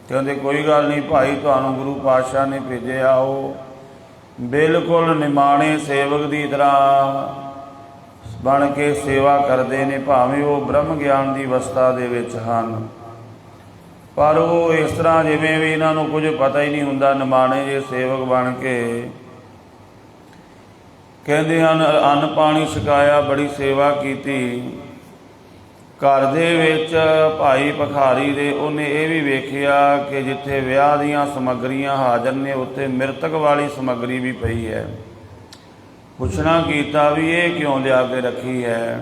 ਕਹਿੰਦੇ ਕੋਈ ਗੱਲ ਨਹੀਂ ਭਾਈ, ਤੁਹਾਨੂੰ ਗੁਰੂ ਪਾਤਸ਼ਾਹ ਨੇ ਭੇਜਿਆ। ਉਹ ਬਿਲਕੁਲ ਨਿਮਾਣੇ ਸੇਵਕ ਦੀ ਤਰ੍ਹਾਂ ਬਣ ਕੇ ਸੇਵਾ ਕਰਦੇ ਨੇ, ਭਾਵੇਂ ਉਹ ਬ੍ਰਹਮ ਗਿਆਨ ਦੀ ਅਵਸਥਾ ਦੇ ਵਿੱਚ ਹਨ, ਪਰ ਉਹ ਇਸ ਤਰ੍ਹਾਂ ਜਿਵੇਂ ਵੀ ਇਹਨਾਂ ਨੂੰ ਕੁਝ ਪਤਾ ਹੀ ਨਹੀਂ ਹੁੰਦਾ। ਨਿਮਾਣੇ ਜੇ ਸੇਵਕ ਬਣ ਕੇ ਕਹਿੰਦੇ ਹਨ, ਅੰਨ ਪਾਣੀ ਛਕਾਇਆ, ਬੜੀ ਸੇਵਾ ਕੀਤੀ। ਘਰ ਦੇ ਵਿੱਚ ਭਾਈ ਭਿਖਾਰੀ ਦੇ ਉਹਨੇ ਇਹ ਵੀ ਵੇਖਿਆ ਕਿ ਜਿੱਥੇ ਵਿਆਹ ਦੀਆਂ ਸਮੱਗਰੀਆਂ ਹਾਜ਼ਰ ਨੇ, ਉੱਥੇ ਮਿਰਤਕ ਵਾਲੀ ਸਮੱਗਰੀ ਵੀ ਪਈ ਹੈ। ਪੁੱਛਣਾ ਕੀਤਾ ਵੀ ਇਹ ਕਿਉਂ ਲਿਆ ਕੇ ਰੱਖੀ ਹੈ।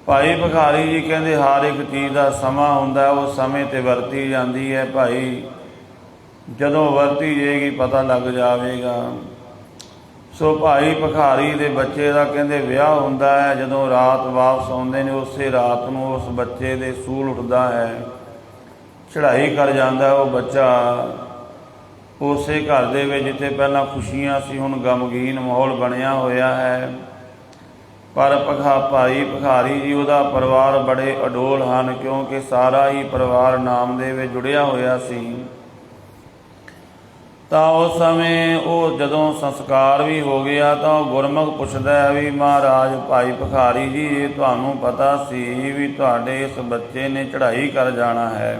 ਭਾਈ ਭਿਖਾਰੀ ਜੀ ਕਹਿੰਦੇ ਹਰ ਇੱਕ ਚੀਜ਼ ਦਾ ਸਮਾਂ ਹੁੰਦਾ, ਉਹ ਸਮੇਂ 'ਤੇ ਵਰਤੀ ਜਾਂਦੀ ਹੈ ਭਾਈ, ਜਦੋਂ ਵਰਤੀ ਜਾਏਗੀ ਪਤਾ ਲੱਗ ਜਾਵੇਗਾ। ਸੋ ਭਾਈ ਭਿਖਾਰੀ ਦੇ ਬੱਚੇ ਦਾ ਕਹਿੰਦੇ ਵਿਆਹ ਹੁੰਦਾ ਹੈ। ਜਦੋਂ ਰਾਤ ਵਾਪਸ ਆਉਂਦੇ ਨੇ, ਉਸੇ ਰਾਤ ਨੂੰ ਉਸ ਬੱਚੇ ਦੇ ਸੂਲ ਉੱਠਦਾ ਹੈ, ਚੜ੍ਹਾਈ ਕਰ ਜਾਂਦਾ ਉਹ ਬੱਚਾ। ਉਸੇ ਘਰ ਦੇ ਵਿੱਚ ਜਿੱਥੇ ਪਹਿਲਾਂ ਖੁਸ਼ੀਆਂ ਸੀ, ਹੁਣ ਗਮਗੀਨ ਮਾਹੌਲ ਬਣਿਆ ਹੋਇਆ ਹੈ। ਪਰ ਭਾਈ ਭਿਖਾਰੀ ਜੀ, ਉਹਦਾ ਪਰਿਵਾਰ ਬੜੇ ਅਡੋਲ ਹਨ, ਕਿਉਂਕਿ ਸਾਰਾ ਹੀ ਪਰਿਵਾਰ ਨਾਮ ਦੇ ਵਿੱਚ ਜੁੜਿਆ ਹੋਇਆ ਸੀ। ਤਾਂ ਉਸ ਸਮੇਂ ਉਹ ਜਦੋਂ ਸੰਸਕਾਰ ਵੀ ਹੋ ਗਿਆ ਤਾਂ ਉਹ ਗੁਰਮੁਖ ਪੁੱਛਦਾ ਹੈ ਵੀ ਮਹਾਰਾਜ ਭਾਈ ਭਿਖਾਰੀ ਜੀ, ਇਹ ਤੁਹਾਨੂੰ ਪਤਾ ਸੀ ਵੀ ਤੁਹਾਡੇ ਇਸ ਬੱਚੇ ਨੇ ਚੜ੍ਹਾਈ ਕਰ ਜਾਣਾ ਹੈ,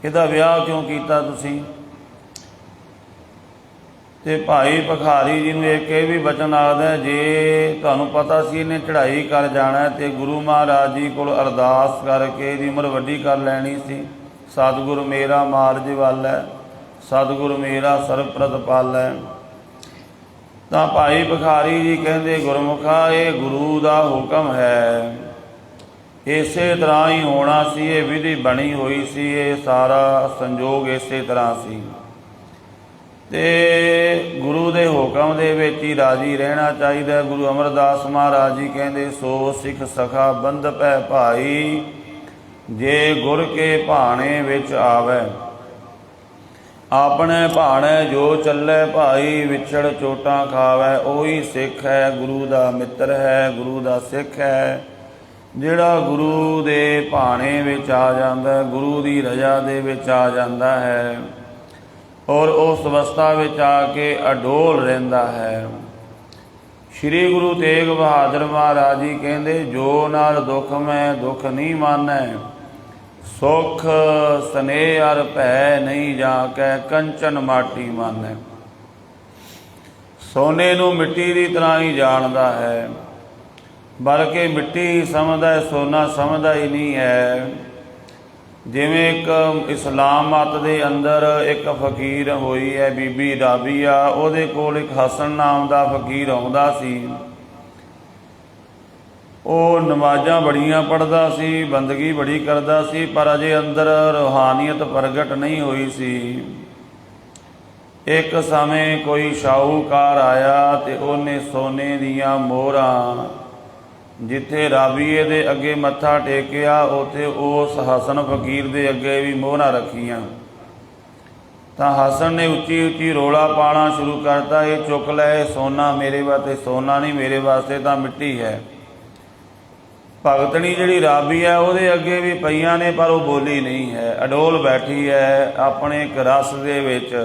ਇਹਦਾ ਵਿਆਹ ਕਿਉਂ ਕੀਤਾ ਤੁਸੀਂ? ਤੇ ਭਾਈ ਭਿਖਾਰੀ ਜੀ ਨੂੰ ਇੱਕ ਇਹ ਵੀ ਬਚਨ ਆਖਦਾ, ਜੇ ਤੁਹਾਨੂੰ ਪਤਾ ਸੀ ਇਹਨੇ ਚੜ੍ਹਾਈ ਕਰ ਜਾਣਾ ਤੇ ਗੁਰੂ ਮਹਾਰਾਜ ਜੀ ਕੋਲ ਅਰਦਾਸ ਕਰਕੇ ਇਹਦੀ ਉਮਰ ਵੱਡੀ ਕਰ ਲੈਣੀ ਸੀ। ਸਤਿਗੁਰ ਮੇਰਾ ਮਾਰਜ ਵੱਲ ਹੈ, ਸਤਿਗੁਰ ਮੇਰਾ ਸਰਬ ਪ੍ਰਤਪਾਲੈ। ਤਾਂ ਭਾਈ ਭਿਖਾਰੀ ਜੀ ਕਹਿੰਦੇ ਗੁਰਮੁਖਾ, ਇਹ ਗੁਰੂ ਦਾ ਹੁਕਮ ਹੈ, ਇਸੇ ਤਰ੍ਹਾਂ ਹੀ ਹੋਣਾ ਸੀ, ਇਹ ਵਿਧੀ ਬਣੀ ਹੋਈ ਸੀ, ਇਹ ਸਾਰਾ ਸੰਜੋਗ ਇਸੇ ਤਰ੍ਹਾਂ ਸੀ। ਤੇ ਗੁਰੂ ਦੇ ਹੁਕਮ ਦੇ ਵਿੱਚ ਹੀ ਰਾਜੀ ਰਹਿਣਾ ਚਾਹੀਦਾ। ਗੁਰੂ ਅਮਰਦਾਸ ਮਹਾਰਾਜ ਜੀ ਕਹਿੰਦੇ, ਸੋ ਸਿੱਖ ਸਖਾ ਬੰਧ ਪੈ ਭਾਈ, ਜੇ ਗੁਰ ਕੇ ਭਾਣੇ ਵਿੱਚ ਆਵੈ, ਆਪਣੇ ਭਾਣੇ ਜੋ ਚੱਲੇ ਭਾਈ, ਵਿਛੜ ਚੋਟਾਂ ਖਾਵੈ। ਉਹੀ ਸਿੱਖ ਹੈ, ਗੁਰੂ ਦਾ ਮਿੱਤਰ ਹੈ, ਗੁਰੂ ਦਾ ਸਿੱਖ ਹੈ, ਜਿਹੜਾ ਗੁਰੂ ਦੇ ਭਾਣੇ ਵਿੱਚ ਆ ਜਾਂਦਾ, ਗੁਰੂ ਦੀ ਰਜ਼ਾ ਦੇ ਵਿੱਚ ਆ ਜਾਂਦਾ ਹੈ ਔਰ ਉਸ ਅਵਸਥਾ ਵਿੱਚ ਆ ਕੇ ਅਡੋਲ ਰਹਿੰਦਾ ਹੈ। ਸ਼੍ਰੀ ਗੁਰੂ ਤੇਗ ਬਹਾਦਰ ਮਹਾਰਾਜ ਜੀ ਕਹਿੰਦੇ, ਜੋ ਨਾਲ ਦੁੱਖ ਮੈਂ ਦੁੱਖ ਨਹੀਂ ਮਾਨੈ, ਸੁਖ ਸਨੇਹ ਅਰ ਭੈ ਨਹੀਂ ਜਾ ਕੈ, ਕੰਚਨ ਮਾਟੀ ਮਾਨੈ। ਸੋਨੇ ਨੂੰ ਮਿੱਟੀ ਦੀ ਤਰ੍ਹਾਂ ਹੀ ਜਾਣਦਾ ਹੈ, ਬਲਕਿ ਮਿੱਟੀ ਹੀ ਸਮਝਦਾ ਹੈ, ਸੋਨਾ ਸਮਝਦਾ ਹੀ ਨਹੀਂ ਹੈ। ਜਿਵੇਂ ਇੱਕ ਇਸਲਾਮ ਮਤ ਦੇ ਅੰਦਰ ਇੱਕ ਫਕੀਰ ਹੋਈ ਹੈ, ਬੀਬੀ ਰਾਬੀਆ, ਉਹਦੇ ਕੋਲ ਇੱਕ ਹਸਨ ਨਾਮ ਦਾ ਫਕੀਰ ਆਉਂਦਾ ਸੀ। ਉਹ ਨਮਾਜ਼ਾਂ ਬੜੀਆਂ ਪੜ੍ਹਦਾ ਸੀ, ਬੰਦਗੀ ਬੜੀ ਕਰਦਾ ਸੀ, ਪਰ ਅਜੇ ਅੰਦਰ ਰੂਹਾਨੀਅਤ ਪ੍ਰਗਟ ਨਹੀਂ ਹੋਈ ਸੀ। ਇੱਕ ਸਮੇਂ ਕੋਈ ਸ਼ਾਹੂਕਾਰ ਆਇਆ ਤੇ ਉਹਨੇ ਸੋਨੇ ਦੀਆਂ ਮੋਹਰਾਂ ਜਿੱਥੇ ਰਾਬੀਏ ਦੇ ਅੱਗੇ ਮੱਥਾ ਟੇਕਿਆ, ਉੱਥੇ ਉਸ ਹਸਨ ਫਕੀਰ ਦੇ ਅੱਗੇ ਵੀ ਮੋਹਰਾਂ ਰੱਖੀਆਂ। ਤਾਂ ਹਸਨ ਨੇ ਉੱਚੀ ਉੱਚੀ ਰੋਲਾ ਪਾਉਣਾ ਸ਼ੁਰੂ ਕਰਤਾ, ਇਹ ਚੁੱਕ ਲੈ, ਸੋਨਾ ਮੇਰੇ ਵਾਸਤੇ ਸੋਨਾ ਨਹੀਂ, ਮੇਰੇ ਵਾਸਤੇ ਤਾਂ ਮਿੱਟੀ ਹੈ। ਭਗਤਣੀ ਜਿਹੜੀ ਰਾਬੀ ਹੈ ਉਹਦੇ ਅੱਗੇ ਵੀ ਪਈਆਂ ਨੇ, ਪਰ ਉਹ ਬੋਲੀ ਨਹੀਂ ਹੈ, ਅਡੋਲ ਬੈਠੀ ਹੈ ਆਪਣੇ ਇੱਕ ਰਸ ਦੇ ਵਿੱਚ।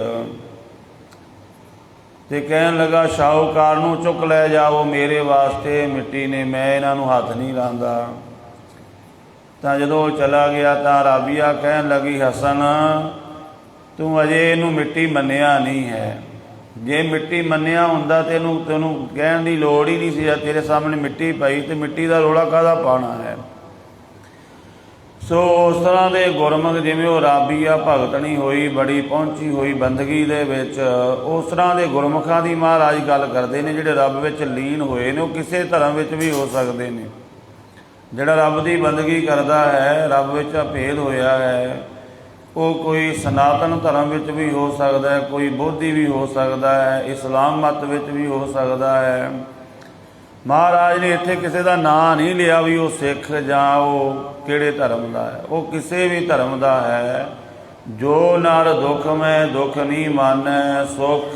ਤੇ ਕਹਿਣ ਲੱਗਾ, ਸ਼ਾਹੂਕਾਰ ਨੂੰ ਚੁੱਕ ਲੈ ਜਾਓ, ਮੇਰੇ ਵਾਸਤੇ ਮਿੱਟੀ ਨੇ, ਮੈਂ ਇਹਨਾਂ ਨੂੰ ਹੱਥ ਨਹੀਂ ਲਾਉਂਦਾ। ਤਾਂ ਜਦੋਂ ਉਹ ਚਲਾ ਗਿਆ ਤਾਂ ਰਾਬੀਆ ਕਹਿਣ ਲੱਗੀ, ਹਸਨ ਤੂੰ ਅਜੇ ਇਹਨੂੰ ਮਿੱਟੀ ਮੰਨਿਆ ਨਹੀਂ ਹੈ। ਜੇ ਮਿੱਟੀ ਮੰਨਿਆ ਹੁੰਦਾ ਤੈਨੂੰ ਕਹਿਣ ਦੀ ਲੋੜ ਹੀ ਨਹੀਂ ਸੀ, ਤੇਰੇ ਸਾਹਮਣੇ ਮਿੱਟੀ ਪਈ ਤੇ ਮਿੱਟੀ ਦਾ ਰੌਲਾ ਕਾਹਦਾ ਪਾਉਣਾ ਹੈ। ਸੋ ਉਸ ਤਰ੍ਹਾਂ ਦੇ ਗੁਰਮੁਖ, ਜਿਵੇਂ ਉਹ ਰਾਬੀਆ ਭਗਤਣੀ ਹੋਈ, ਬੜੀ ਪਹੁੰਚੀ ਹੋਈ ਬੰਦਗੀ ਦੇ ਵਿੱਚ, ਉਸ ਤਰ੍ਹਾਂ ਦੇ ਗੁਰਮੁਖਾਂ ਦੀ ਮਹਾਰਾਜ ਗੱਲ ਕਰਦੇ ਨੇ ਜਿਹੜੇ ਰੱਬ ਵਿੱਚ ਲੀਨ ਹੋਏ ਨੇ। ਉਹ ਕਿਸੇ ਧਰਮ ਵਿੱਚ ਵੀ ਹੋ ਸਕਦੇ ਨੇ। ਜਿਹੜਾ ਰੱਬ ਦੀ ਬੰਦਗੀ ਕਰਦਾ ਹੈ, ਰੱਬ ਵਿੱਚ ਭੇਦ ਹੋਇਆ ਹੈ, ਉਹ ਕੋਈ ਸਨਾਤਨ ਧਰਮ ਵਿੱਚ ਵੀ ਹੋ ਸਕਦਾ ਹੈ, ਕੋਈ ਬੋਧੀ ਵੀ ਹੋ ਸਕਦਾ ਹੈ, ਇਸਲਾਮ ਮਤ ਵਿੱਚ ਵੀ ਹੋ ਸਕਦਾ ਹੈ। ਮਹਾਰਾਜ ਨੇ ਇੱਥੇ ਕਿਸੇ ਦਾ ਨਾਂ ਨਹੀਂ ਲਿਆ ਵੀ ਉਹ ਸਿੱਖ ਜਾਂ ਉਹ ਕਿਹੜੇ ਧਰਮ ਦਾ ਹੈ, ਉਹ ਕਿਸੇ ਵੀ ਧਰਮ ਦਾ ਹੈ। ਜੋ ਨਰ ਦੁੱਖ ਮੈਂ ਦੁੱਖ ਨਹੀਂ ਮਾਨੈ, ਸੁਖ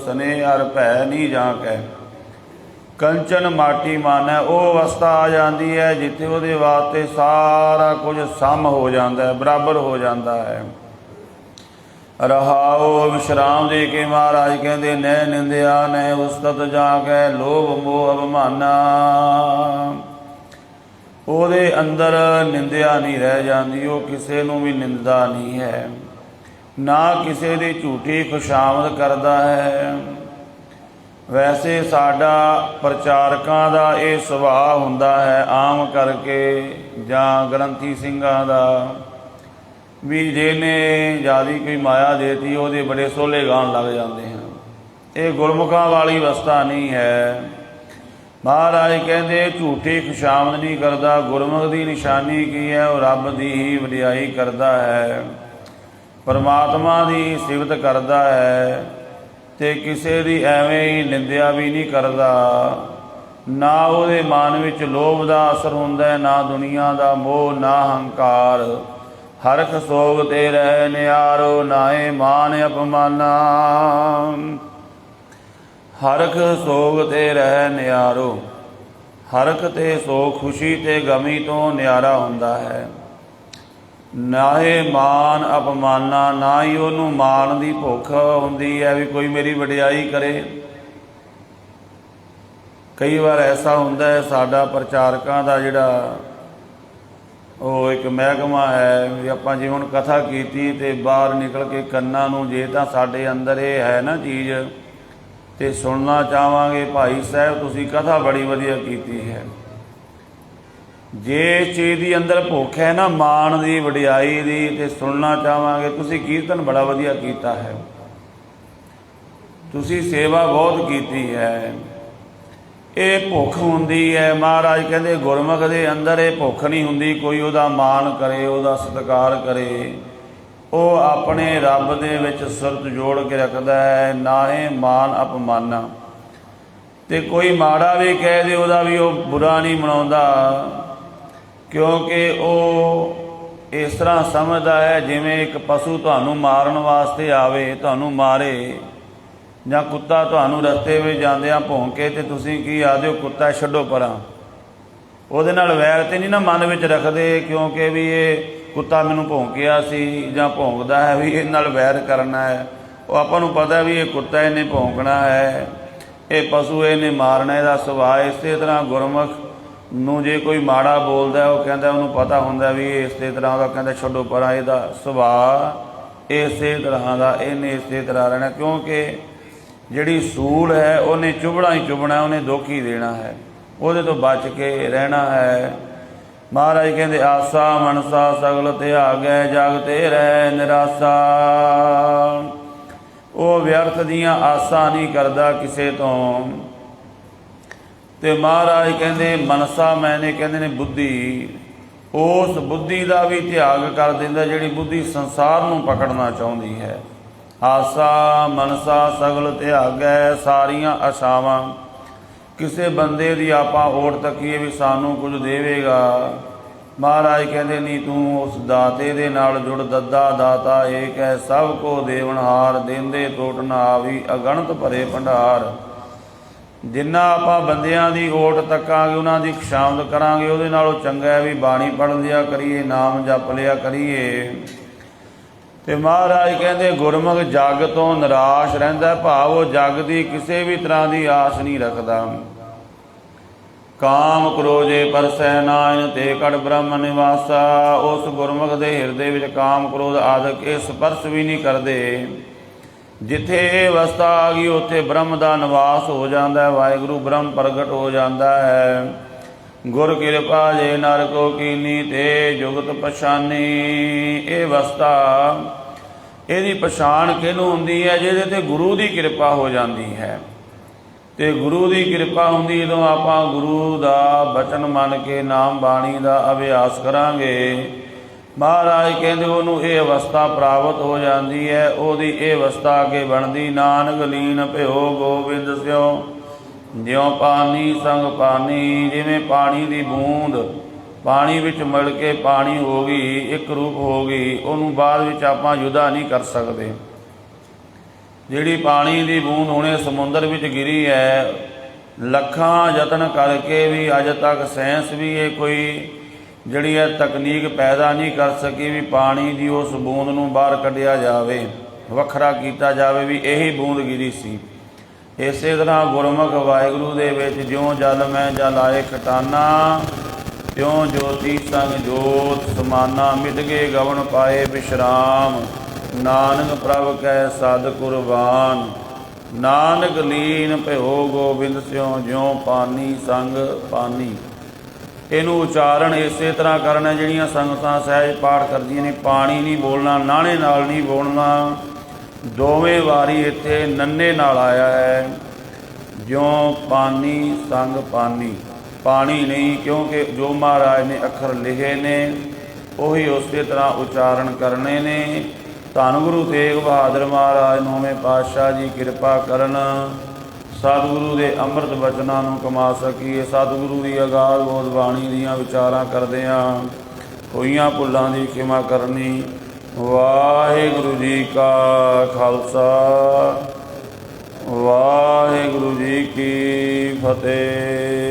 ਸਨੇਹ ਅਰ ਭੈ ਨਹੀਂ ਜਾ ਕੈ, ਕੰਚਨ ਮਾਟੀ ਮਾਨੈ। ਉਹ ਅਵਸਥਾ ਆ ਜਾਂਦੀ ਹੈ ਜਿੱਥੇ ਉਹਦੇ ਵਾਸਤੇ ਸਾਰਾ ਕੁਝ ਸਮ ਹੋ ਜਾਂਦਾ ਹੈ, ਬਰਾਬਰ ਹੋ ਜਾਂਦਾ ਹੈ। ਰਹਾਉ ਵਿਸ਼ਰਾਮ ਦੇ ਕੇ ਮਹਾਰਾਜ ਕਹਿੰਦੇ, ਨੈ ਨਿੰਦਿਆ ਨੈ ਉਸਤਤ ਜਾ ਕੇ ਲੋਭ ਮੋਹ ਅਭਿਮਾਨਾ। ਉਹਦੇ ਅੰਦਰ ਨਿੰਦਿਆ ਨਹੀਂ ਰਹਿ ਜਾਂਦੀ, ਉਹ ਕਿਸੇ ਨੂੰ ਵੀ ਨਿੰਦਦਾ ਨਹੀਂ ਹੈ, ਨਾ ਕਿਸੇ ਦੀ ਝੂਠੀ ਖੁਸ਼ਾਮਦ ਕਰਦਾ ਹੈ। ਵੈਸੇ ਸਾਡਾ ਪ੍ਰਚਾਰਕਾਂ ਦਾ ਇਹ ਸੁਭਾਅ ਹੁੰਦਾ ਹੈ ਆਮ ਕਰਕੇ, ਜਾਂ ਗ੍ਰੰਥੀ ਸਿੰਘਾਂ ਦਾ, ਵੀ ਜਿਹਨੇ ਜ਼ਿਆਦਾ ਕੋਈ ਮਾਇਆ ਦੇਤੀ ਉਹਦੇ ਬੜੇ ਸੋਹਲੇ ਗਾਉਣ ਲੱਗ ਜਾਂਦੇ ਹਨ। ਇਹ ਗੁਰਮੁਖਾਂ ਵਾਲੀ ਅਵਸਥਾ ਨਹੀਂ ਹੈ। ਮਹਾਰਾਜ ਕਹਿੰਦੇ ਝੂਠੀ ਖੁਸ਼ਾਮਦ ਨਹੀਂ ਕਰਦਾ। ਗੁਰਮੁਖ ਦੀ ਨਿਸ਼ਾਨੀ ਕੀ ਹੈ? ਉਹ ਰੱਬ ਦੀ ਹੀ ਵਡਿਆਈ ਕਰਦਾ ਹੈ, ਪਰਮਾਤਮਾ ਦੀ ਸਿਫਤ ਕਰਦਾ ਹੈ, ਤੇ ਕਿਸੇ ਦੀ ਐਵੇਂ ਹੀ ਨਿੰਦਿਆ ਵੀ ਨਹੀਂ ਕਰਦਾ। ਨਾ ਉਹਦੇ ਮਨ ਵਿੱਚ ਲੋਭ ਦਾ ਅਸਰ ਹੁੰਦਾ, ਨਾ ਦੁਨੀਆ ਦਾ ਮੋਹ, ਨਾ ਹੰਕਾਰ। ਹਰਖ ਸੋਗ ਤੇ ਰਹਿ ਨਿਆਰੋ, ਨਾਏ ਮਾਨ ਅਪਮਾਨਾ। ਹਰਖ ਸੋਗ ਤੇ ਰਹਿ ਨਿਆਰੋ, ਹਰਖ ਤੇ ਸੋਗ ਖੁਸ਼ੀ ਤੇ ਗਮੀ ਤੋਂ ਨਿਆਰਾ ਹੁੰਦਾ ਹੈ। ਨਾਹੇ ਮਾਨ ਅਪਮਾਨਾ, ਨਾ ਹੀ ਉਹਨੂੰ ਮਾਨ ਦੀ ਭੁੱਖ ਹੁੰਦੀ ਹੈ ਵੀ ਕੋਈ ਮੇਰੀ ਵਡਿਆਈ ਕਰੇ। ਕਈ ਵਾਰ ਐਸਾ ਹੁੰਦਾ ਹੈ, ਸਾਡਾ ਪ੍ਰਚਾਰਕਾਂ ਦਾ ਜਿਹੜਾ ਉਹ ਇੱਕ ਮਹਿਕਮਾ ਹੈ ਵੀ ਆਪਾਂ ਜੇ ਹੁਣ ਕਥਾ ਕੀਤੀ ਤੇ ਬਾਹਰ ਨਿਕਲ ਕੇ ਕੰਨਾਂ ਨੂੰ, ਜੇ ਤਾਂ ਸਾਡੇ ਅੰਦਰ ਇਹ ਹੈ ਨਾ ਚੀਜ਼, ਤੇ ਸੁਣਨਾ ਚਾਹਾਂਗੇ ਭਾਈ ਸਾਹਿਬ ਤੁਸੀਂ ਕਥਾ ਬੜੀ ਵਧੀਆ ਕੀਤੀ ਹੈ। ਜੇ ਚੀਜ਼ ਦੀ ਅੰਦਰ ਭੁੱਖ ਹੈ ਨਾ ਮਾਣ ਦੀ, ਵਡਿਆਈ ਦੀ, ਤੇ ਸੁਣਨਾ ਚਾਹਾਂਗੇ ਤੁਸੀਂ ਕੀਰਤਨ ਬੜਾ ਵਧੀਆ ਕੀਤਾ ਹੈ, ਤੁਸੀਂ ਸੇਵਾ ਬਹੁਤ ਕੀਤੀ ਹੈ। ਇਹ ਭੁੱਖ ਹੁੰਦੀ ਹੈ। ਮਹਾਰਾਜ ਕਹਿੰਦੇ ਗੁਰਮੁਖ ਦੇ ਅੰਦਰ ਇਹ ਭੁੱਖ ਨਹੀਂ ਹੁੰਦੀ ਕੋਈ ਉਹਦਾ ਮਾਣ ਕਰੇ, ਉਹਦਾ ਸਤਿਕਾਰ ਕਰੇ। ਉਹ ਆਪਣੇ ਰੱਬ ਦੇ ਵਿੱਚ ਸੁਰਤ ਜੋੜ ਕੇ ਰੱਖਦਾ ਹੈ, ਨਾਹੇ ਮਾਨ ਅਪਮਾਨਾ। ਤੇ ਕੋਈ ਮਾੜਾ ਵੀ ਕਹਿ ਦੇ ਉਹਦਾ ਵੀ ਉਹ ਬੁਰਾ ਨਹੀਂ ਮਨਾਉਂਦਾ, ਕਿਉਂਕਿ ਉਹ ਇਸ ਤਰ੍ਹਾਂ ਸਮਝਦਾ ਹੈ ਜਿਵੇਂ ਇੱਕ ਪਸ਼ੂ ਤੁਹਾਨੂੰ ਮਾਰਨ ਵਾਸਤੇ ਆਵੇ, ਤੁਹਾਨੂੰ ਮਾਰੇ, ਜਾਂ ਕੁੱਤਾ ਤੁਹਾਨੂੰ ਰਸਤੇ ਵਿੱਚ ਜਾਂਦਿਆਂ ਭੌਂਕੇ ਤੇ ਤੁਸੀਂ ਕੀ ਆਖਦੇ ਹੋ, ਕੁੱਤਾ ਛੱਡੋ ਪਰਾਂ। ਉਹਦੇ ਨਾਲ ਵੈਰ ਤੇ ਨਹੀਂ ਨਾ ਮਨ ਵਿੱਚ ਰੱਖਦੇ, ਕਿਉਂਕਿ ਵੀ ਇਹ ਕੁੱਤਾ ਮੈਨੂੰ ਭੌਂਕਿਆ ਸੀ ਜਾਂ ਭੌਂਕਦਾ ਹੈ ਵੀ ਇਹ ਨਾਲ ਵੈਰ ਕਰਨਾ ਹੈ। ਉਹ ਆਪਾਂ ਨੂੰ ਪਤਾ ਵੀ ਇਹ ਕੁੱਤਾ ਇਹਨੇ ਭੌਂਕਣਾ ਹੈ, ਇਹ ਪਸ਼ੂ ਇਹਨੇ ਮਾਰਨਾ, ਇਹਦਾ ਸੁਭਾਅ। ਇਸੇ ਤਰ੍ਹਾਂ ਗੁਰਮੁਖ ਨੂੰ ਜੇ ਕੋਈ ਮਾੜਾ ਬੋਲਦਾ, ਉਹ ਕਹਿੰਦਾ, ਉਹਨੂੰ ਪਤਾ ਹੁੰਦਾ ਵੀ ਇਹ ਇਸੇ ਤਰ੍ਹਾਂ ਦਾ, ਕਹਿੰਦਾ ਛੱਡੋ ਪਰਾਂ, ਇਹਦਾ ਸੁਭਾਅ ਇਸੇ ਤਰ੍ਹਾਂ ਦਾ, ਇਹਨੇ ਇਸੇ ਤਰ੍ਹਾਂ ਰਹਿਣਾ। ਕਿਉਂਕਿ ਜਿਹੜੀ ਸੂਲ ਹੈ ਉਹਨੇ ਚੁਭਣਾ ਹੀ ਚੁਭਣਾ, ਉਹਨੇ ਦੁੱਖ ਹੀ ਦੇਣਾ ਹੈ, ਉਹਦੇ ਤੋਂ ਬਚ ਕੇ ਰਹਿਣਾ ਹੈ। ਮਹਾਰਾਜ ਕਹਿੰਦੇ ਆਸਾ ਮਨਸਾ ਸਗਲ ਤਿਆਗੈ, ਜਗ ਤੇ ਰਹਿ ਨਿਰਾਸਾ। ਉਹ ਵਿਅਰਥ ਦੀਆਂ ਆਸਾਂ ਨਹੀਂ ਕਰਦਾ ਕਿਸੇ ਤੋਂ। ਤੇ ਮਹਾਰਾਜ ਕਹਿੰਦੇ ਮਨਸਾ ਮੈਨੇ ਕਹਿੰਦੇ ਨੇ ਬੁੱਧੀ, ਉਸ ਬੁੱਧੀ ਦਾ ਵੀ ਤਿਆਗ ਕਰ ਦਿੰਦਾ ਜਿਹੜੀ ਬੁੱਧੀ ਸੰਸਾਰ ਨੂੰ ਪਕੜਨਾ ਚਾਹੁੰਦੀ ਹੈ। ਆਸਾ ਮਨਸਾ ਸਗਲ ਤਿਆਗੈ, ਸਾਰੀਆਂ ਆਸ਼ਾਵਾਂ। ਕਿਸੇ ਬੰਦੇ ਦੀ ਆਪਾਂ ਓਟ ਤੱਕੀਏ ਵੀ ਸਾਨੂੰ ਕੁਝ ਦੇਵੇਗਾ, ਮਹਾਰਾਜ ਕਹਿੰਦੇ ਨਹੀਂ, ਤੂੰ ਉਸ ਦਾਤੇ ਦੇ ਨਾਲ ਜੁੜ। ਦੱਦਾ ਦਾਤਾ ਏਕ ਹੈ, ਸਭ ਕੋ ਦੇਵਨਹਾਰ, ਦੇਂਦੇ ਟੋਟ ਨਾ ਆਵੀ, ਅਗਣਤ ਭਰੇ ਭੰਡਾਰ। ਜਿੰਨਾ ਆਪਾਂ ਬੰਦਿਆਂ ਦੀ ਓਟ ਤੱਕਾਂਗੇ, ਉਹਨਾਂ ਦੀ ਖੁਸ਼ਾਮਦ ਕਰਾਂਗੇ, ਉਹਦੇ ਨਾਲੋਂ ਚੰਗਾ ਹੈ ਵੀ ਬਾਣੀ ਪੜ੍ਹ ਲਿਆ ਕਰੀਏ, ਨਾਮ ਜਪ ਲਿਆ ਕਰੀਏ। ਤੇ ਮਹਾਰਾਜ ਕਹਿੰਦੇ ਗੁਰਮੁਖ ਜਗ ਤੋਂ ਨਿਰਾਸ਼ ਰਹਿੰਦਾ, ਭਾਵ ਉਹ ਜਗ ਦੀ ਕਿਸੇ ਵੀ ਤਰ੍ਹਾਂ ਦੀ ਆਸ ਨਹੀਂ ਰੱਖਦਾ। ਕਾਮ ਕ੍ਰੋਧੇ ਪਰਸੈ ਨਾਇ, ਤੇ ਕੜ ਬ੍ਰਹਮ ਨਿਵਾਸਾ। ਉਸ ਗੁਰਮੁਖ ਦੇ ਹਿਰਦੇ ਵਿੱਚ ਕਾਮ ਕ੍ਰੋਧ ਆਦਿਕ ਇਹ ਸਪਰਸ਼ ਵੀ ਨਹੀਂ ਕਰਦੇ। ਜਿੱਥੇ ਇਹ ਅਵਸਥਾ ਆ ਗਈ ਉੱਥੇ ਬ੍ਰਹਮ ਦਾ ਨਿਵਾਸ ਹੋ ਜਾਂਦਾ ਹੈ, ਵਾਹਿਗੁਰੂ ਬ੍ਰਹਮ ਪ੍ਰਗਟ ਹੋ ਜਾਂਦਾ ਹੈ। ਗੁਰ ਕਿਰਪਾ ਜੇ ਨਰ ਕੋ ਕੀਨੀ, ਤੇ ਜੁਗਤ ਪਛਾਨੀ। ਇਹ ਅਵਸਥਾ, ਇਹਦੀ ਪਛਾਣ ਕਿਹਨੂੰ ਹੁੰਦੀ ਹੈ? ਜਿਹਦੇ ਤੇ ਗੁਰੂ ਦੀ ਕਿਰਪਾ ਹੋ ਜਾਂਦੀ ਹੈ। ਤੇ ਗੁਰੂ ਦੀ ਕਿਰਪਾ ਹੁੰਦੀ ਜਦੋਂ ਆਪਾਂ ਗੁਰੂ ਦਾ ਬਚਨ ਮੰਨ ਕੇ ਨਾਮ ਬਾਣੀ ਦਾ ਅਭਿਆਸ ਕਰਾਂਗੇ। ਮਹਾਰਾਜ ਕਹਿੰਦੇ ਉਹਨੂੰ ਇਹ ਅਵਸਥਾ ਪ੍ਰਾਪਤ ਹੋ ਜਾਂਦੀ ਹੈ। ਉਹਦੀ ਇਹ ਅਵਸਥਾ ਅੱਗੇ ਬਣਦੀ, ਨਾਨਕ ਲੀਨ ਭਇਓ ਗੋਬਿੰਦ ਸਿਓ, ਜਿਉਂ ਪਾਣੀ ਸੰਗ ਪਾਣੀ। ਜਿਵੇਂ ਪਾਣੀ ਦੀ ਬੂੰਦ ਪਾਣੀ ਵਿੱਚ ਮਿਲ ਕੇ ਪਾਣੀ ਹੋ ਗਈ, ਇੱਕ ਰੂਪ ਹੋ ਗਈ, ਉਹਨੂੰ ਬਾਅਦ ਵਿੱਚ ਆਪਾਂ ਜੁਦਾ ਨਹੀਂ ਕਰ ਸਕਦੇ। ਜਿਹੜੀ ਪਾਣੀ ਦੀ ਬੂੰਦ ਹੁਣੇ ਸਮੁੰਦਰ ਵਿੱਚ ਗਿਰੀ ਹੈ, ਲੱਖਾਂ ਯਤਨ ਕਰਕੇ ਵੀ ਅਜੇ ਤੱਕ ਸਾਇੰਸ ਵੀ ਇਹ ਕੋਈ ਜਿਹੜੀ ਹੈ ਤਕਨੀਕ ਪੈਦਾ ਨਹੀਂ ਕਰ ਸਕੀ ਵੀ ਪਾਣੀ ਦੀ ਉਸ ਬੂੰਦ ਨੂੰ ਬਾਹਰ ਕੱਢਿਆ ਜਾਵੇ, ਵੱਖਰਾ ਕੀਤਾ ਜਾਵੇ ਵੀ ਇਹੀ ਬੂੰਦ ਗਿਰੀ ਸੀ। ਇਸੇ ਤਰ੍ਹਾਂ ਗੁਰਮੁਖ ਵਾਹਿਗੁਰੂ ਦੇ ਵਿੱਚ ਜਿਉਂ ਜਲ ਮੈਂ ਜਲ ਆਏ ਖਟਾਨਾ, ਤਿਉਂ ਜੋਤੀ ਸੰਗ ਜੋਤ ਸਮਾਨਾ। ਮਿਟ ਗਏ ਗਵਨ ਪਾਏ ਵਿਸ਼ਰਾਮ, ਨਾਨਕ ਪ੍ਰਭ ਕੈ ਸਦ ਕੁਰਬਾਨ। ਨਾਨਕ ਲੀਨ ਭਇਓ ਗੋਬਿੰਦ ਸਿਉ, ਜਿਉਂ ਪਾਣੀ ਸੰਗ ਪਾਣੀ। ਇਹਨੂੰ ਉਚਾਰਨ ਇਸੇ ਤਰ੍ਹਾਂ ਕਰਨਾ ਜਿਹੜੀਆਂ ਸੰਗਤਾਂ ਸਹਿਜ ਪਾਠ ਕਰਦੀਆਂ ਨੇ। ਪਾਣੀ ਨਹੀਂ ਬੋਲਣਾ, ਨਾਣੇ ਨਾਲ ਨਹੀਂ ਬੋਲਣਾ, ਦੋਵੇਂ ਵਾਰੀ ਇੱਥੇ ਨੰਨੇ ਨਾਲ ਆਇਆ ਹੈ। ਜਿਉਂ ਪਾਣੀ ਸੰਗ ਪਾਣੀ, ਪਾਣੀ ਨਹੀਂ, ਕਿਉਂਕਿ ਜੋ ਮਹਾਰਾਜ ਨੇ ਅੱਖਰ ਲਿਖੇ ਨੇ ਉਹੀ ਉਸੇ ਤਰ੍ਹਾਂ ਉਚਾਰਨ ਕਰਨੇ ਨੇ। ਧੰਨ ਗੁਰੂ ਤੇਗ ਬਹਾਦਰ ਮਹਾਰਾਜ ਨੌਵੇਂ ਪਾਤਸ਼ਾਹ ਜੀ ਕਿਰਪਾ ਕਰਨ, ਸਤਿਗੁਰੂ ਦੇ ਅੰਮ੍ਰਿਤ ਬਚਨਾਂ ਨੂੰ ਕਮਾ ਸਕੀਏ। ਸਤਿਗੁਰੂ ਦੀ ਅਗਾਧ ਬੋਧ ਬਾਣੀ ਦੀਆਂ ਵਿਚਾਰਾਂ ਕਰਦਿਆਂ ਹੋਈਆਂ ਭੁੱਲਾਂ ਦੀ ਖਿਮਾ ਕਰਨੀ। ਵਾਹਿਗੁਰੂ ਜੀ ਕਾ ਖਾਲਸਾ, ਵਾਹਿਗੁਰੂ ਜੀ ਕੀ ਫਤਿਹ।